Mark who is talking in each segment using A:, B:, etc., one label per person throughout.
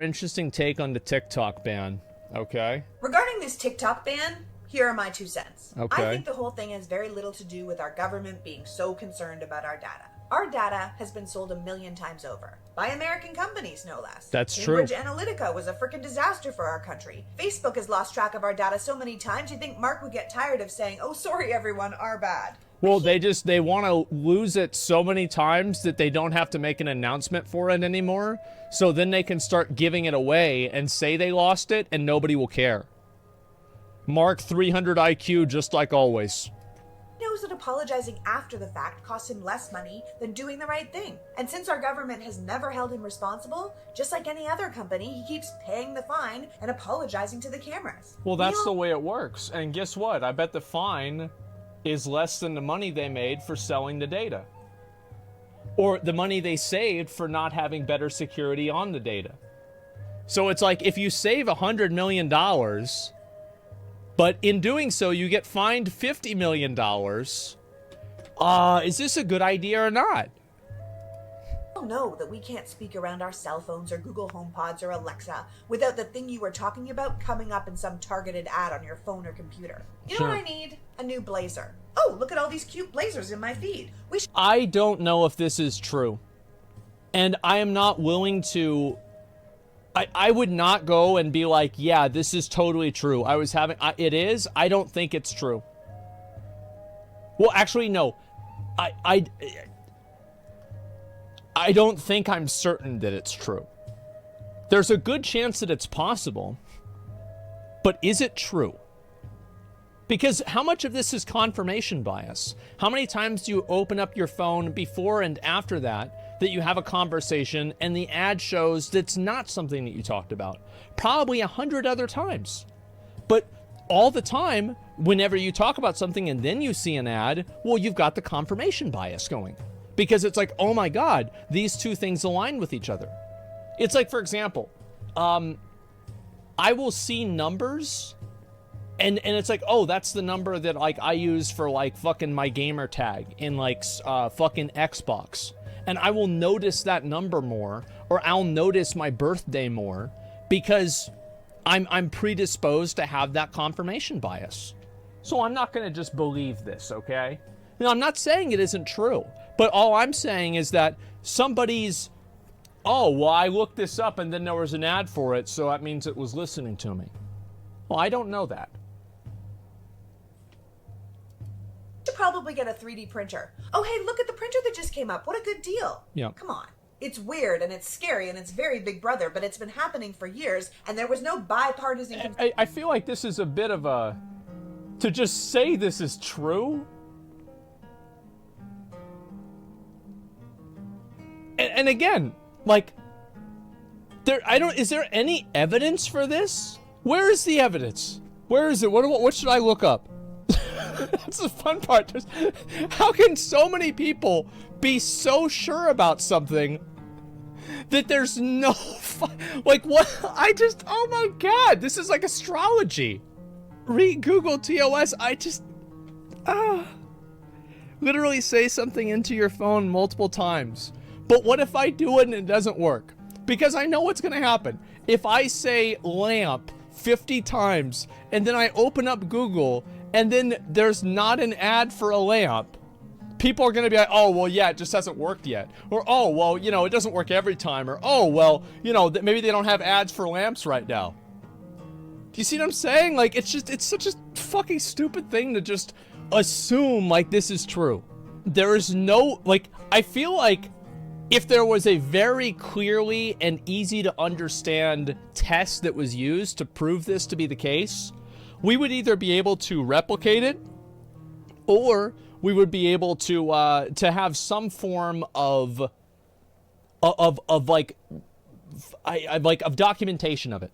A: Interesting take on the TikTok ban. Okay.
B: Regarding this TikTok ban, here are my 2 cents.
A: Okay.
B: I think the whole thing has very little to do with our government being so concerned about our data. Our data has been sold 1,000,000 times over. By American companies, no less.
A: That's
B: Cambridge
A: true.
B: Analytica was a freaking disaster for our country. Facebook has lost track of our data so many times, you think Mark would get tired of saying, oh, sorry, everyone, our bad.
A: Well, they want to lose it so many times that they don't have to make an announcement for it anymore. So then they can start giving it away and say they lost it and nobody will care. Mark 300 IQ just like always.
B: He knows that apologizing after the fact costs him less money than doing the right thing. And since our government has never held him responsible, just like any other company, he keeps paying the fine and apologizing to the cameras.
A: Well, that's the way it works. And guess what? I bet the fine is less than the money they made for selling the data. Or the money they saved for not having better security on the data. So it's like if you save $100 million, but in doing so you get fined $50 million, is this a good idea or not?
B: Know that we can't speak around our cell phones or Google HomePods or Alexa without the thing you were talking about coming up in some targeted ad on your phone or computer. You know what I need? A new blazer. Oh, look at all these cute blazers in my feed.
A: I don't know if this is true. And I am not willing to... I would not go and be like, yeah, this is totally true. It is. I don't think it's true. Well, actually, no. I don't think I'm certain that it's true. There's a good chance that it's possible, but is it true? Because how much of this is confirmation bias? How many times do you open up your phone before and after that you have a conversation and the ad shows that's not something that you talked about? Probably 100 other times. But all the time, whenever you talk about something and then you see an ad, well, you've got the confirmation bias going. Because it's like, oh my God, these two things align with each other. It's like, for example, I will see numbers and it's like, oh, that's the number that like I use for like fucking my gamer tag in like fucking Xbox. And I will notice that number more, or I'll notice my birthday more because I'm predisposed to have that confirmation bias. So I'm not going to just believe this, okay? Now, I'm not saying it isn't true. But all I'm saying is that somebody's, oh, well, I looked this up and then there was an ad for it, so that means it was listening to me. Well, I don't know that.
B: You should probably get a 3D printer. Oh, hey, look at the printer that just came up. What a good deal.
A: Yeah.
B: Come on. It's weird and it's scary and it's very Big Brother, but it's been happening for years and there was no bipartisan...
A: I feel like this is a bit of a... To just say this is true... And again, like, is there any evidence for this? Where is the evidence? Where is it? What should I look up? That's the fun part. How can so many people be so sure about something that there's no, like what? Oh my God, this is like astrology. Read Google TOS, literally say something into your phone multiple times. But what if I do it and it doesn't work? Because I know what's going to happen. If I say lamp 50 times and then I open up Google and then there's not an ad for a lamp, people are going to be like, oh, well, yeah, it just hasn't worked yet. Or, oh, well, you know, it doesn't work every time. Or, oh, well, you know, maybe they don't have ads for lamps right now. Do you see what I'm saying? Like, it's such a fucking stupid thing to just assume, like, this is true. There is no, like, I feel like if there was a very clearly and easy to understand test that was used to prove this to be the case, we would either be able to replicate it or we would be able to have some form of documentation of it.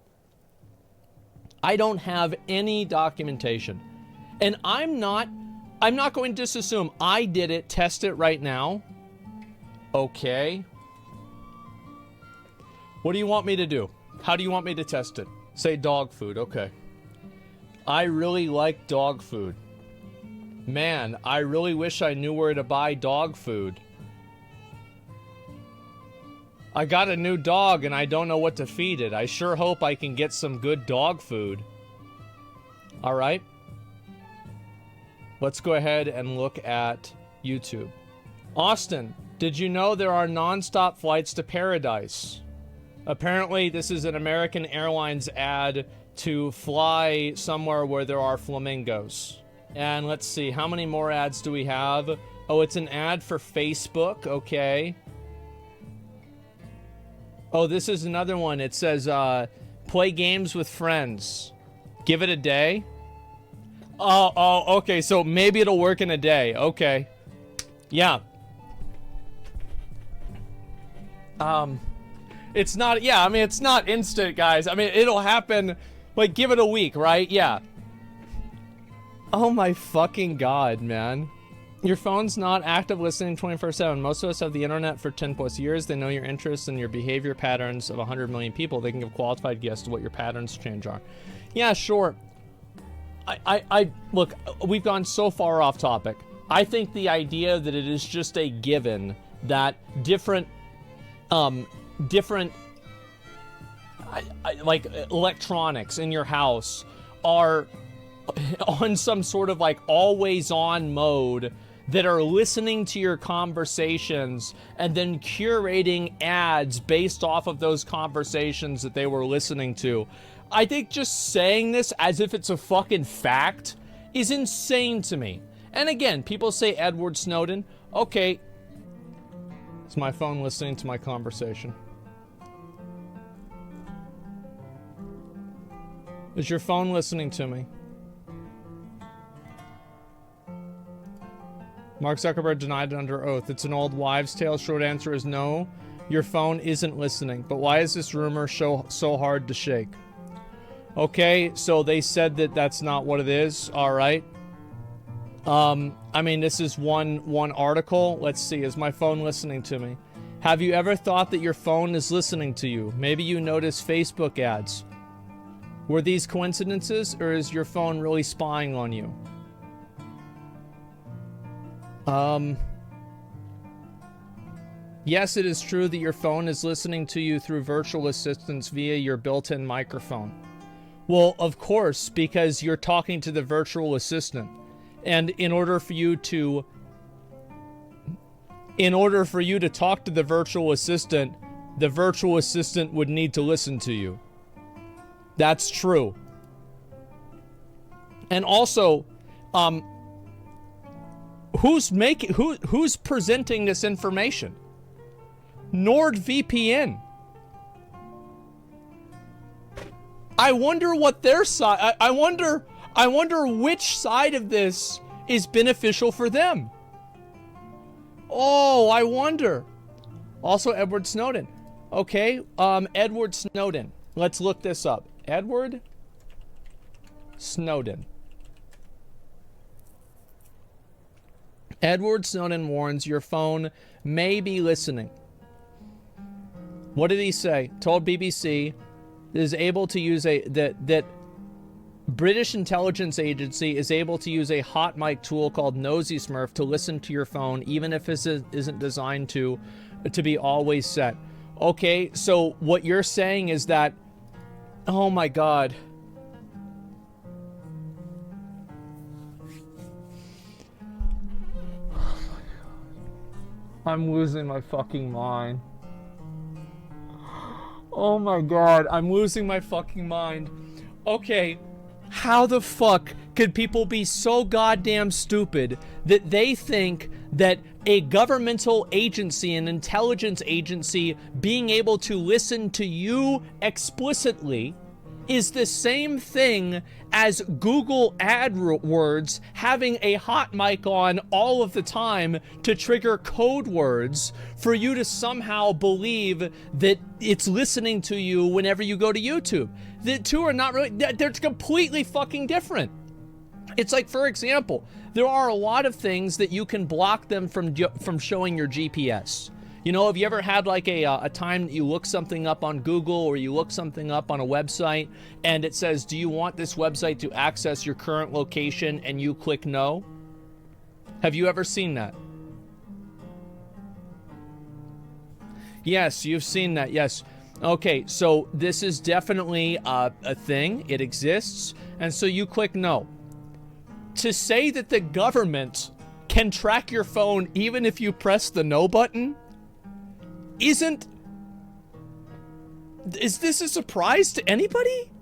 A: I don't have any documentation. And I'm not going to just assume I did it, test it right now. Okay. What do you want me to do? How do you want me to test it? Say dog food. Okay. I really like dog food. Man, I really wish I knew where to buy dog food. I got a new dog and I don't know what to feed it. I sure hope I can get some good dog food. All right. Let's go ahead and look at YouTube. Austin, did you know there are non-stop flights to paradise? Apparently, this is an American Airlines ad to fly somewhere where there are flamingos. And let's see, how many more ads do we have? Oh, it's an ad for Facebook. Okay. Oh, this is another one. It says, play games with friends. Give it a day. Oh, okay. So maybe it'll work in a day. Okay. Yeah. It's not, yeah, I mean, it's not instant, guys. I mean, it'll happen, like, give it a week, right? Yeah. Oh my fucking god, man. Your phone's not active listening 24/7. Most of us have the internet for 10 plus years. They know your interests and your behavior patterns of 100 million people. They can give qualified guess to what your patterns change are. Yeah, sure. I look, we've gone so far off topic. I think the idea that it is just a given that different like electronics in your house are on some sort of like always on mode that are listening to your conversations and then curating ads based off of those conversations that they were listening to. I think just saying this as if it's a fucking fact is insane to me. And again, people say Edward Snowden. Okay. Is my phone listening to my conversation? Is your phone listening to me? Mark Zuckerberg denied it under oath. It's an old wives' tale. Short answer is no. Your phone isn't listening. But why is this rumor so hard to shake? Okay, so they said that that's not what it is. All right. I mean, this is one article. Let's see. Is my phone listening to me? Have you ever thought that your phone is listening to you? Maybe you notice Facebook ads. Were these coincidences, or is your phone really spying on you? Yes, it is true that your phone is listening to you through virtual assistants via your built-in microphone. Well, of course, because you're talking to the virtual assistant. And in order for you to talk to the virtual assistant would need to listen to you. That's true. And also, who's presenting this information? NordVPN. I wonder what their side. I wonder which side of this is beneficial for them. Oh, I wonder. Also, Edward Snowden. Okay, Edward Snowden. Let's look this up. Edward Snowden. Edward Snowden warns your phone may be listening. What did he say? Told BBC is able to use that British intelligence agency is able to use a hot mic tool called Nosy Smurf to listen to your phone, even if it isn't designed to be always set. Okay, so what you're saying is that, oh my god. I'm losing my fucking mind. Oh my god, I'm losing my fucking mind. Okay, how the fuck could people be so goddamn stupid that they think that a governmental agency, an intelligence agency, being able to listen to you explicitly is the same thing as Google AdWords having a hot mic on all of the time to trigger code words for you to somehow believe that it's listening to you whenever you go to YouTube. The two are not really, they're completely fucking different. It's like, for example, there are a lot of things that you can block them from showing your GPS. You know, have you ever had like a time that you look something up on Google or you look something up on a website and it says, do you want this website to access your current location, and you click no? Have you ever seen that? Yes, you've seen that. Yes. Okay, so this is definitely a thing. It exists. And so you click no. To say that the government can track your phone even if you press the no button isn't... Is this a surprise to anybody?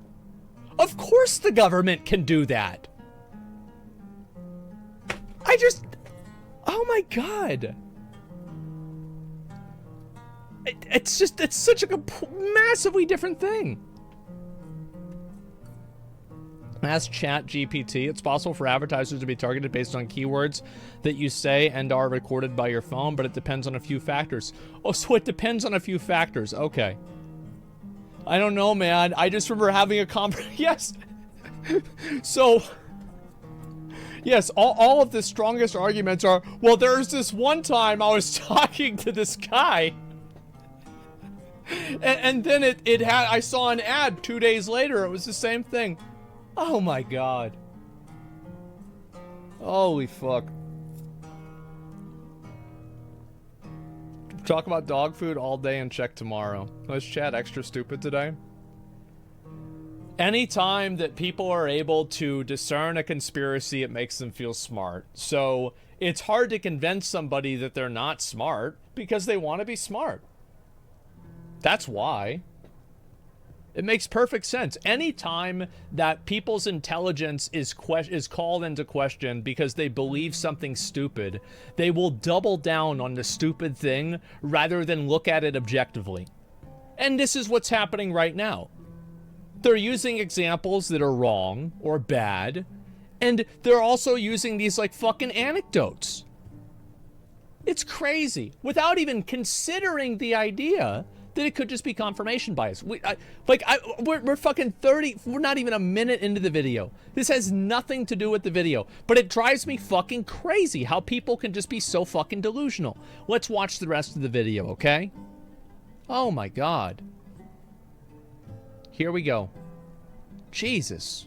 A: Of course the government can do that. Oh my God. It's such a massively different thing. Ask ChatGPT. It's possible for advertisers to be targeted based on keywords that you say and are recorded by your phone, but it depends on a few factors. Oh, so it depends on a few factors. Okay. I don't know, man. I just remember having a yes. So, yes, all of the strongest arguments are, well, there's this one time I was talking to this guy, and then I saw an ad 2 days later. It was the same thing. Oh my God. Holy fuck. Talk about dog food all day and check tomorrow. Was Chad extra stupid today? Anytime that people are able to discern a conspiracy, it makes them feel smart. So it's hard to convince somebody that they're not smart because they want to be smart. That's why. It makes perfect sense. Anytime that people's intelligence is called into question because they believe something stupid, they will double down on the stupid thing rather than look at it objectively. And this is what's happening right now. They're using examples that are wrong or bad, and they're also using these like fucking anecdotes. It's crazy. Without even considering the idea that it could just be confirmation bias. We're fucking 30, we're not even a minute into the video. This has nothing to do with the video, but it drives me fucking crazy how people can just be so fucking delusional. Let's watch the rest of the video, okay? Oh my God. Here we go. Jesus.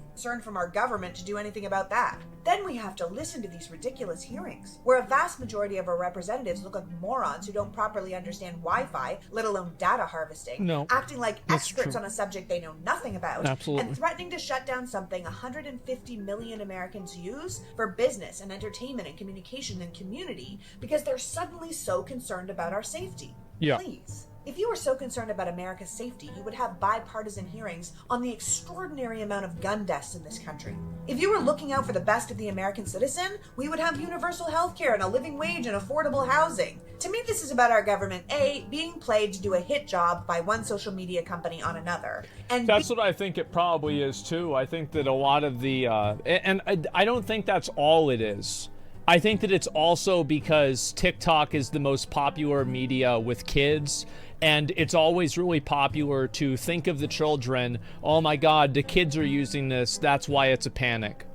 B: Concern from our government to do anything about that. Then we have to listen to these ridiculous hearings, where a vast majority of our representatives look like morons who don't properly understand Wi-Fi, let alone data harvesting, acting like experts on a subject they know nothing about,
A: Absolutely.
B: and threatening to shut down something 150 million Americans use for business and entertainment and communication and community because they're suddenly so concerned about our safety.
A: Yeah.
B: Please. If you were so concerned about America's safety, you would have bipartisan hearings on the extraordinary amount of gun deaths in this country. If you were looking out for the best of the American citizen, we would have universal health care and a living wage and affordable housing. To me, this is about our government, A, being played to do a hit job by one social media company on another. And
A: that's what I think it probably is, too. I think that a lot of the... and I don't think that's all it is. I think that it's also because TikTok is the most popular media with kids, and it's always really popular to think of the children, oh my God, the kids are using this, that's why it's a panic.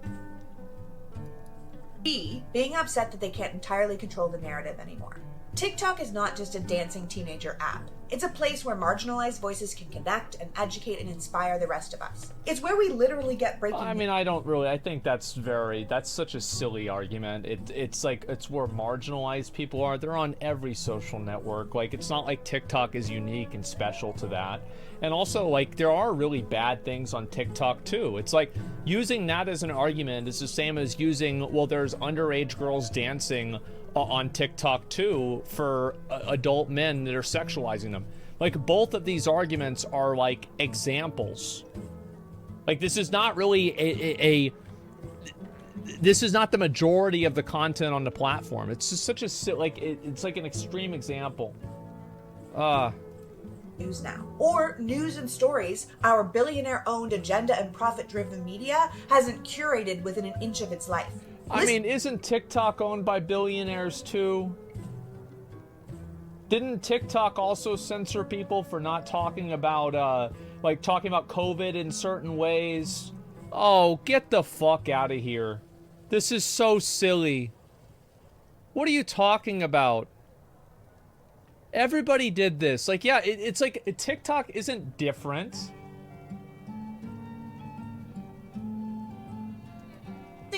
B: B, being upset that they can't entirely control the narrative anymore. TikTok is not just a dancing teenager app. It's a place where marginalized voices can connect and educate and inspire the rest of us. It's where we literally get breaking news.
A: I think that's such a silly argument. It's where marginalized people are. They're on every social network. Like, it's not like TikTok is unique and special to that. And also, like, there are really bad things on TikTok too. It's like using that as an argument is the same as using, well, there's underage girls dancing on TikTok too for adult men that are sexualizing them. Like, both of these arguments are like examples. Like, this is not really this is not the majority of the content on the platform. It's just such a it's like an extreme example.
B: News now. Or news and stories our billionaire-owned agenda and profit-driven media hasn't curated within an inch of its life.
A: I mean, isn't TikTok owned by billionaires too? Didn't TikTok also censor people for not talking about, talking about COVID in certain ways? Oh, get the fuck out of here. This is so silly. What are you talking about? Everybody did this. Like, yeah, it's like TikTok isn't different.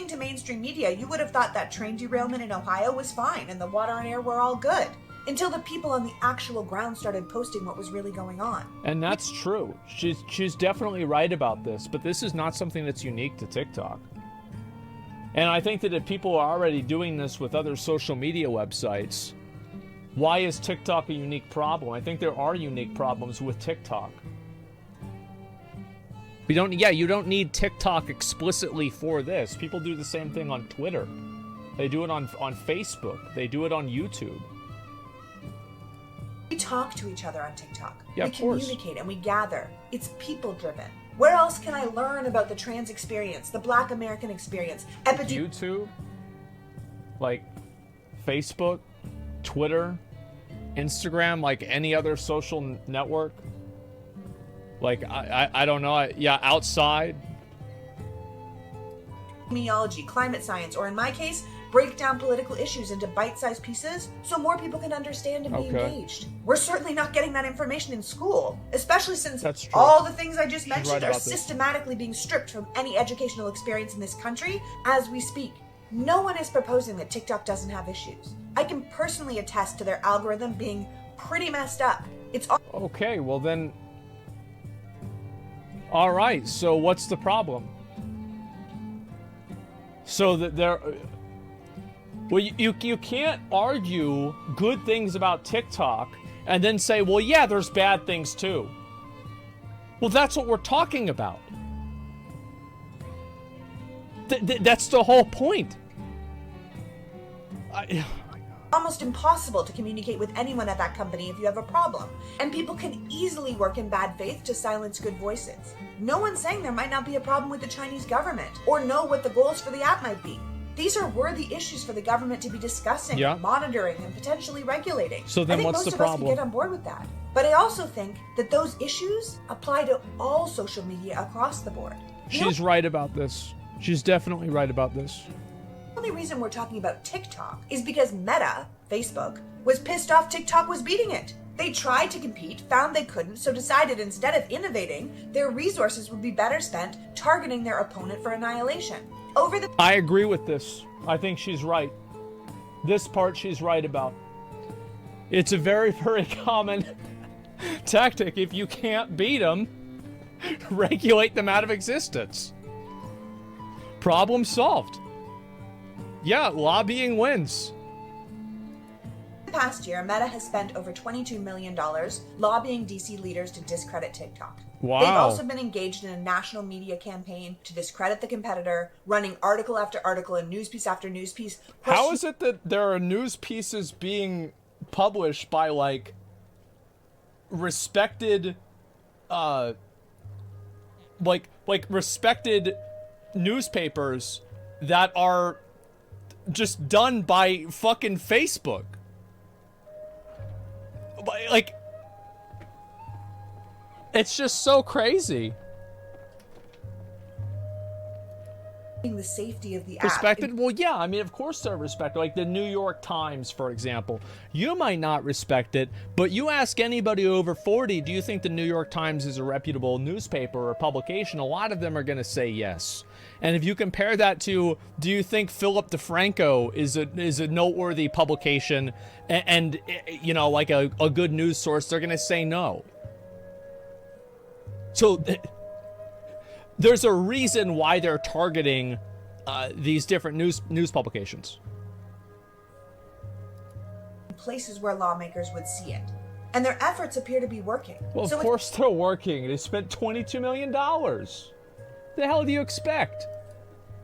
B: To mainstream mainstream media, you would have thought that train derailment in Ohio was fine and the water and air were all good. Until the people on the actual ground started posting what was really going on.
A: And that's true. She's definitely right about this, but this is not something that's unique to TikTok. And I think that if people are already doing this with other social media websites, why is TikTok a unique problem? I think there are unique problems with TikTok. You don't need TikTok explicitly for this. People do the same thing on Twitter. They do it on Facebook. They do it on YouTube.
B: We talk to each other on TikTok.
A: Yeah,
B: we communicate and we gather. It's people driven. Where else can I learn about the trans experience, the Black American experience,
A: YouTube, like Facebook, Twitter, Instagram, like any other social network. Like, I don't know. Outside.
B: Epidemiology, climate science, or in my case, break down political issues into bite-sized pieces so more people can understand and be engaged. We're certainly not getting that information in school, especially since all the things I just mentioned are systematically being stripped from any educational experience in this country as we speak. No one is proposing that TikTok doesn't have issues. I can personally attest to their algorithm being pretty messed up. It's
A: okay, well then... All right, so what's the problem? So that there... Well, you can't argue good things about TikTok and then say, well, yeah, there's bad things too. Well, that's what we're talking about. That's the whole point.
B: Almost impossible to communicate with anyone at that company if you have a problem. And people can easily work in bad faith to silence good voices. No one's saying there might not be a problem with the Chinese government or know what the goals for the app might be. These are worthy issues for the government to be discussing, monitoring, and potentially regulating.
A: So then what's the problem?
B: I think most of us can get on board with that. But I also think that those issues apply to all social media across the board.
A: She's right about this. She's definitely right about this.
B: The only reason we're talking about TikTok is because Meta, Facebook, was pissed off TikTok was beating it. They tried to compete, found they couldn't, so decided instead of innovating, their resources would be better spent targeting their opponent for annihilation. I
A: agree with this. I think she's right. This part she's right about. It's a very, very common tactic. If you can't beat them, regulate them out of existence. Problem solved. Yeah, lobbying wins.
B: The past year, Meta has spent over $22 million lobbying DC leaders to discredit TikTok.
A: Wow.
B: They've also been engaged in a national media campaign to discredit the competitor, running article after article and news piece after news piece.
A: How is it that there are news pieces being published by, like, respected, respected newspapers that are just done by fucking Facebook? Like, it's just so crazy.
B: The safety of the app.
A: Respected? Well, yeah, I mean, of course they're respected. Like the New York Times, for example. You might not respect it, but you ask anybody over 40, do you think the New York Times is a reputable newspaper or publication? A lot of them are going to say yes. And if you compare that to, do you think Philip DeFranco is a noteworthy publication and you know, like a good news source, they're going to say no. So there's a reason why they're targeting these different news publications.
B: Places where lawmakers would see it. And their efforts appear to be working.
A: Well, of course they're working. They spent $22 million. The hell do you expect?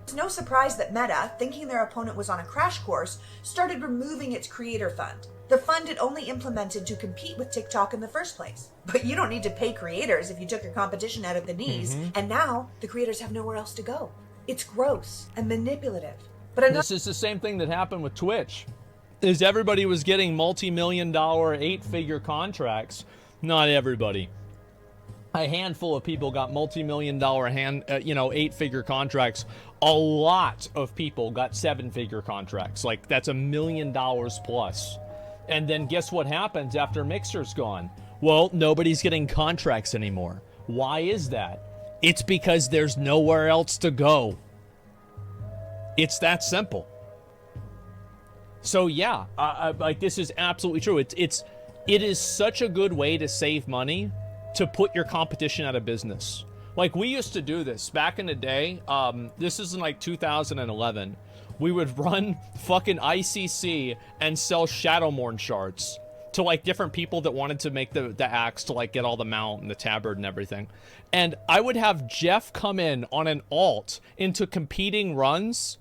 B: It's no surprise that Meta, thinking their opponent was on a crash course, started removing its creator fund. The fund it only implemented to compete with TikTok in the first place. But you don't need to pay creators if you took your competition out of the knees, and now the creators have nowhere else to go. It's gross and manipulative. But
A: this is the same thing that happened with Twitch. Is everybody was getting multi-million-dollar, 8-figure contracts. Not everybody. A handful of people got multi-million-dollar 8-figure contracts. A lot of people got 7-figure contracts. Like, that's $1 million plus. And then guess what happens after Mixer's gone? Well, nobody's getting contracts anymore. Why is that? It's because there's nowhere else to go. It's that simple. So yeah, like this is absolutely true. It is such a good way to save money to put your competition out of business. Like we used to do this back in the day. This is in like 2011. We would run fucking ICC and sell Shadowmourne shards to like different people that wanted to make the axe to like get all the mount and the tabard and everything. And I would have Jeff come in on an alt into competing runs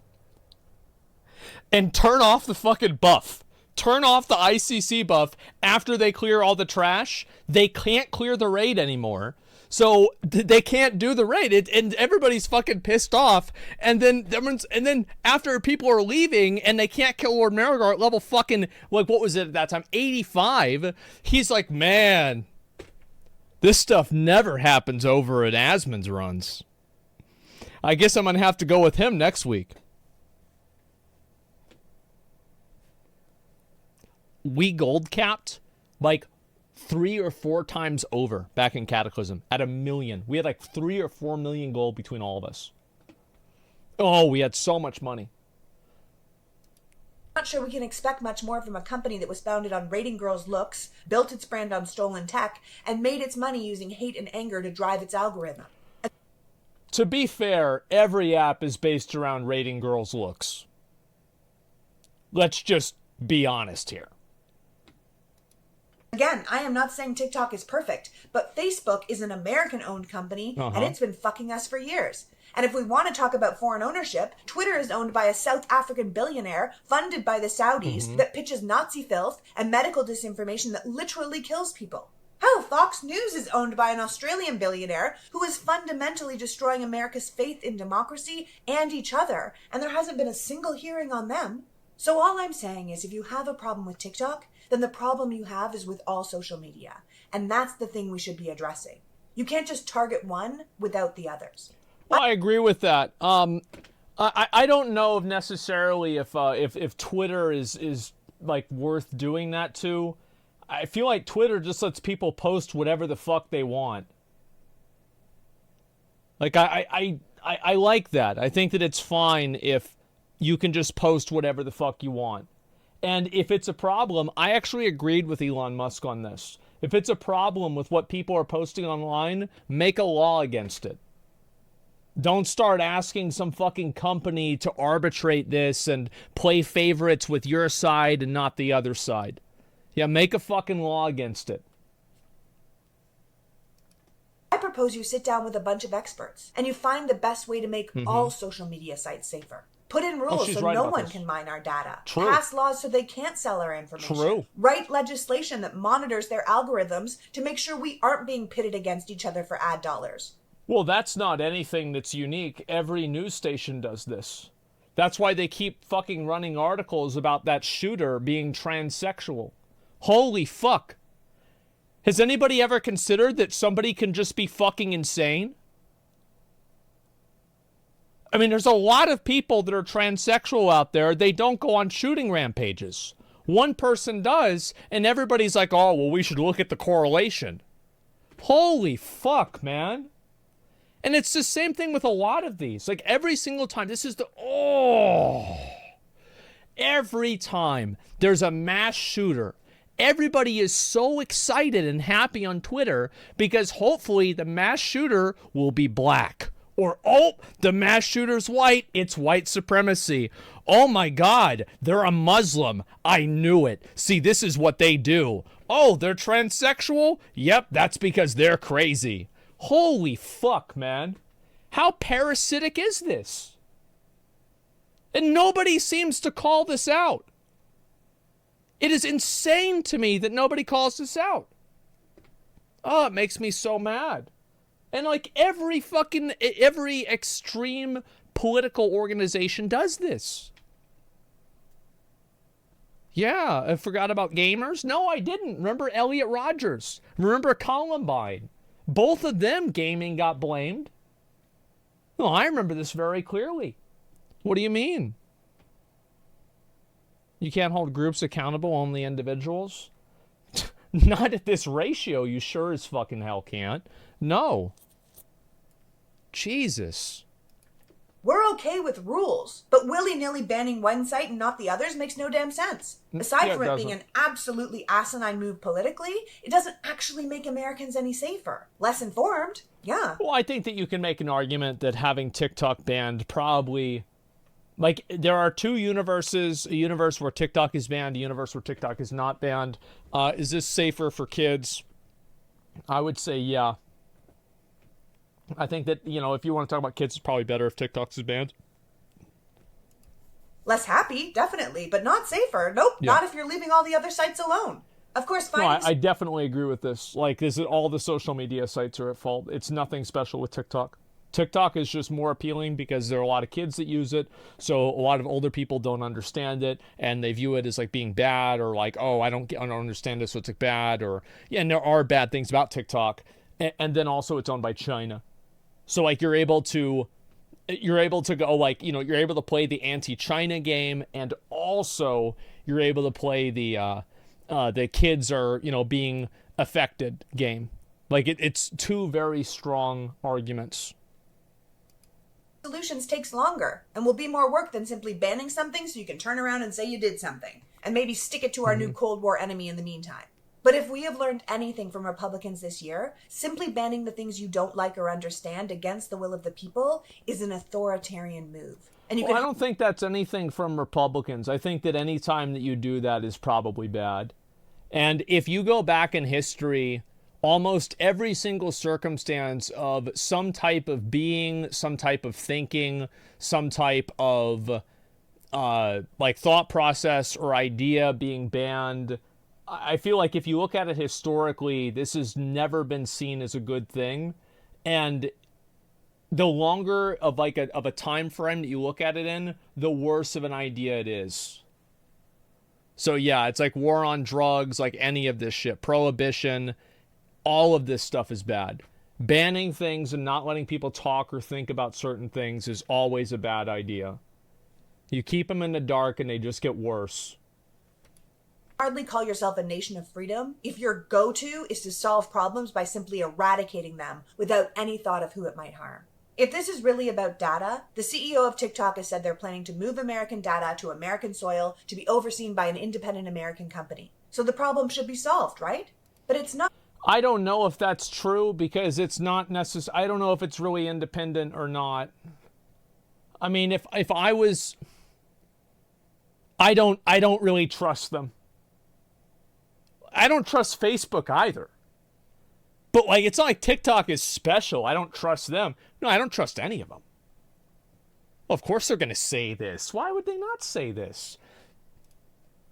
A: and turn off the fucking buff. Turn off the ICC buff after they clear all the trash. They can't clear the raid anymore. So they can't do the raid, and everybody's fucking pissed off. And then after people are leaving and they can't kill Lord Marigar at level fucking, like, what was it at that time, 85, he's like, man, this stuff never happens over at Asmon's runs. I guess I'm gonna have to go with him next week. We gold capped like 3 or 4 times over back in Cataclysm at 1 million. We had like 3 or 4 million gold between all of us. Oh, we had so much money.
B: Not sure we can expect much more from a company that was founded on rating girls' looks, built its brand on stolen tech, and made its money using hate and anger to drive its algorithm.
A: To be fair, every app is based around rating girls' looks. Let's just be honest here.
B: Again, I am not saying TikTok is perfect, but Facebook is an American-owned company, and it's been fucking us for years. And if we want to talk about foreign ownership, Twitter is owned by a South African billionaire funded by the Saudis that pitches Nazi filth and medical disinformation that literally kills people. Hell, Fox News is owned by an Australian billionaire who is fundamentally destroying America's faith in democracy and each other, and there hasn't been a single hearing on them. So all I'm saying is if you have a problem with TikTok, then the problem you have is with all social media. And that's the thing we should be addressing. You can't just target one without the others.
A: Well, I agree with that. I don't know if necessarily if Twitter is like worth doing that to. I feel like Twitter just lets people post whatever the fuck they want. Like I like that. I think that it's fine if you can just post whatever the fuck you want. And if it's a problem, I actually agreed with Elon Musk on this. If it's a problem with what people are posting online, make a law against it. Don't start asking some fucking company to arbitrate this and play favorites with your side and not the other side. Yeah, make a fucking law against it.
B: I propose you sit down with a bunch of experts and you find the best way to make all social media sites safer. Put in rules so no one can mine our data.
A: True.
B: Pass laws so they can't sell our information.
A: True.
B: Write legislation that monitors their algorithms to make sure we aren't being pitted against each other for ad dollars.
A: Well, that's not anything that's unique. Every news station does this. That's why they keep fucking running articles about that shooter being transsexual. Holy fuck. Has anybody ever considered that somebody can just be fucking insane? I mean, there's a lot of people that are transsexual out there. They don't go on shooting rampages. One person does, and everybody's like, oh, well, we should look at the correlation. Holy fuck, man. And it's the same thing with a lot of these. Like, every single time, this is the, every time there's a mass shooter, everybody is so excited and happy on Twitter because hopefully the mass shooter will be black. Or, oh, the mass shooter's white. It's white supremacy. Oh, my God, they're a Muslim. I knew it. See, this is what they do. Oh, they're transsexual? Yep, that's because they're crazy. Holy fuck, man. How parasitic is this? And nobody seems to call this out. It is insane to me that nobody calls this out. Oh, it makes me so mad. And like every extreme political organization does this. Yeah, I forgot about gamers. No, I didn't. Remember Elliot Rodgers. Remember Columbine. Both of them gaming got blamed. No, I remember this very clearly. What do you mean? You can't hold groups accountable, only individuals? Not at this ratio, you sure as fucking hell can't. No. Jesus.
B: We're okay with rules, but willy-nilly banning one site and not the others makes no damn sense. Aside from it being an absolutely asinine move politically, it doesn't actually make Americans any safer. Less informed, yeah.
A: Well, I think that you can make an argument that having TikTok banned probably... Like, there are two universes, a universe where TikTok is banned, a universe where TikTok is not banned. Is this safer for kids? I would say yeah. I think that, you know, if you want to talk about kids, it's probably better if TikTok is banned.
B: Less happy, definitely, but not safer. Nope, not if you're leaving all the other sites alone. Of course, finding...
A: No, I definitely agree with this. Like, all the social media sites are at fault. It's nothing special with TikTok. TikTok is just more appealing because there are a lot of kids that use it, so a lot of older people don't understand it, and they view it as like being bad, or like, oh, I don't understand this, so it's like bad, or yeah, and there are bad things about TikTok, and then also it's owned by China, so like you're able to go, like, you know, you're able to play the anti-China game, and also you're able to play the kids are, you know, being affected game. Like it's two very strong arguments.
B: Solutions takes longer and will be more work than simply banning something so you can turn around and say you did something and maybe stick it to our new Cold War enemy in the meantime. But if we have learned anything from Republicans this year, simply banning the things you don't like or understand against the will of the people is an authoritarian move. And
A: I don't think that's anything from Republicans. I think that any time that you do that is probably bad. And if you go back in history, almost every single circumstance of some type of being, some type of thinking, some type of like thought process or idea being banned, I feel like if you look at it historically, this has never been seen as a good thing. And the longer of like of a time frame that you look at it in, the worse of an idea it is. So yeah, it's like war on drugs, like any of this shit, prohibition. All of this stuff is bad. Banning things and not letting people talk or think about certain things is always a bad idea. You keep them in the dark and they just get worse.
B: Hardly call yourself a nation of freedom if your go-to is to solve problems by simply eradicating them without any thought of who it might harm. If this is really about data, the CEO of TikTok has said they're planning to move American data to American soil to be overseen by an independent American company. So the problem should be solved, right? But it's not.
A: I don't know if that's true because it's not necessary. I don't know if it's really independent or not. I mean, if I was, I don't really trust them. I don't trust Facebook either. But like, it's not like TikTok is special. I don't trust them. No, I don't trust any of them. Well, of course they're going to say this. Why would they not say this?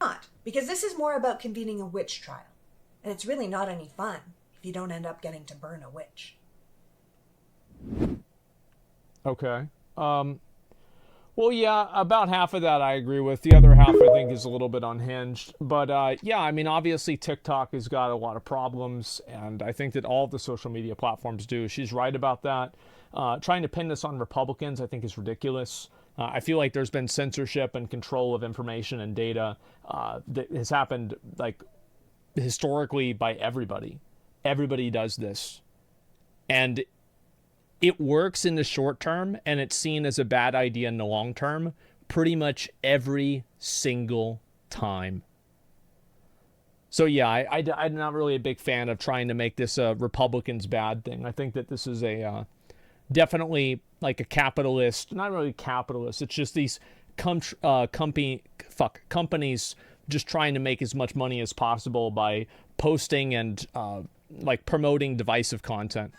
B: Not, because this is more about convening a witch trial. And it's really not any fun if you don't end up getting to burn a witch.
A: Okay. Well, yeah, about half of that I agree with. The other half I think is a little bit unhinged. But yeah, I mean, obviously TikTok has got a lot of problems, and I think that all of the social media platforms do. She's right about that. Trying to pin this on Republicans I think is ridiculous. I feel like there's been censorship and control of information and data that has happened like historically by everybody. Everybody does this. And it works in the short term, and it's seen as a bad idea in the long term pretty much every single time. So yeah, I'm not really a big fan of trying to make this a Republicans bad thing. I think that this is a definitely like a capitalist, not really capitalist, it's just these companies just trying to make as much money as possible by posting and like promoting divisive content.